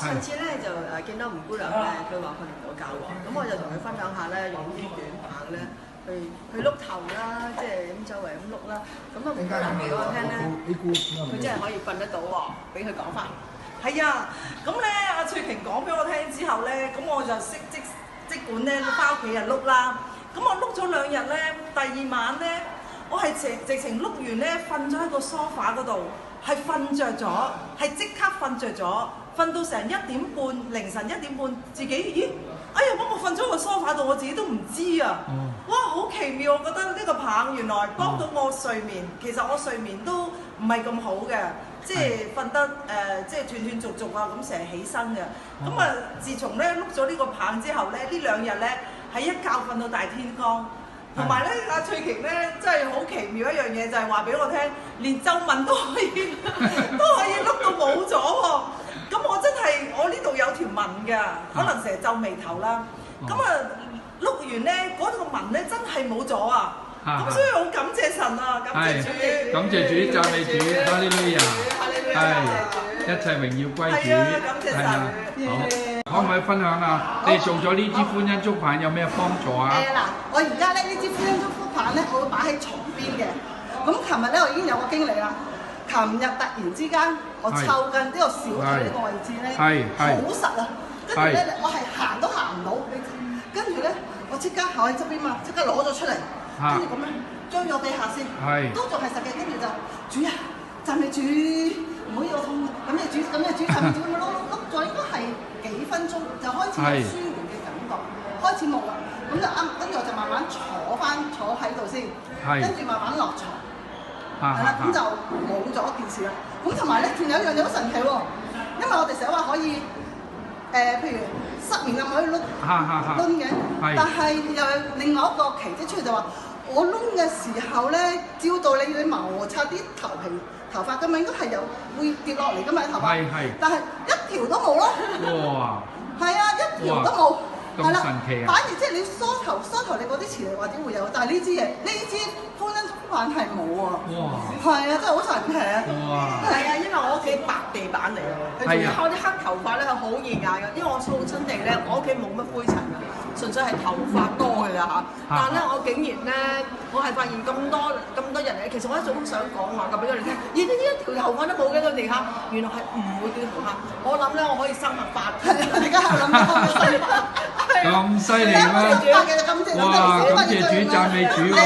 上次咧就見到吳姑娘咧，佢話瞓唔到覺喎，咁我就同佢分享下咧，用啲短棒咧去碌頭啦，即係咁周圍咁碌啦。咁啊吳姑娘話俾我聽咧，佢真係可以瞓得到喎，俾佢講翻。係啊，咁咧阿翠瓊講俾我聽之後咧，咁我就即管咧翻屋企就碌啦。咁我碌咗2日咧，第2晚咧，我係直情碌完咧，瞓咗喺個梳化嗰度，係瞓着咗，係即刻瞓着咗，瞓到成1點半，凌晨1點半，自己咦？哎呀！我瞓咗個梳化度，我自己都唔知啊！哇，好奇妙！我覺得呢個棒原來幫到我睡眠。其實我睡眠都唔係咁好嘅，即係瞓得即係斷斷續續啊，咁成日起身嘅。咁啊，自從咧碌咗呢個棒之後咧，呢2日咧係一覺瞓到大天光。同埋咧，阿翠瓊咧真係好奇妙一樣嘢，就係話俾我聽，連皺紋都可以碌到冇咗喎。咁我真係我呢度有條紋㗎，可能成日皺眉頭啦。咁啊碌完咧，嗰個紋咧真係冇咗啊！咁所以好感謝神啊，感謝主，感謝主，讚美主，哈利路亞，係一切榮耀歸主，係啊，好，可唔可以分享啊？你做咗呢支歡欣祝棒有咩幫助啊？嗱，我而家咧呢支歡欣祝福棒咧，我會擺喺床邊嘅。咁琴日咧，我已經有個經歷啦。琴日突然之間，我抽筋呢個小腿呢個位置咧，好實啊！跟住咧，我係行都行唔到。跟住咧，我即刻行喺側邊嘛，即刻攞咗出嚟，跟住咁樣將咗地下先，都仲係實嘅。跟住就主啊，讚美主，唔好要我痛。咁你主，讚美主咁樣碌咗應該係幾分鐘就開始有舒緩嘅感覺，開始冇啦。咁就跟住我就慢慢坐喺度先，跟住慢慢落床。係啦，咁就冇咗件事啦。咁同埋咧，仲有一樣嘢好神奇喎，因為我哋成日話可以譬如失眠啊，可以碌嘅，但係又有另外一個奇蹟出嚟就話，我碌嘅時候咧，照道理要摩擦啲頭髮咁嘛，應該係有會跌落嚟㗎嘛啲頭髮，但係一條都冇咯。哇！係啊，一條都冇。係啦，反而即係你梳頭你嗰啲遲嚟或者會有，但係呢支歡欣祝福棒係冇喎。哇！係啊，真係好神奇啊！哇！係啊，因為我屋企白地板嚟嘅，佢仲要靠啲黑頭髮咧，係好易眼嘅。因為我掃親地咧，我屋企冇乜灰塵嘅，純粹係頭髮多嘅咋嚇。但係咧，我竟然咧，我係發現咁多人咧，其實我一早都想講話俾佢哋聽，咦？呢一條頭髮都冇嘅個地下，原來係唔會掉頭髮。我諗咧，我可以生物化。而家係諗緊。咁犀利啦！哇！感謝主，讚美主喎！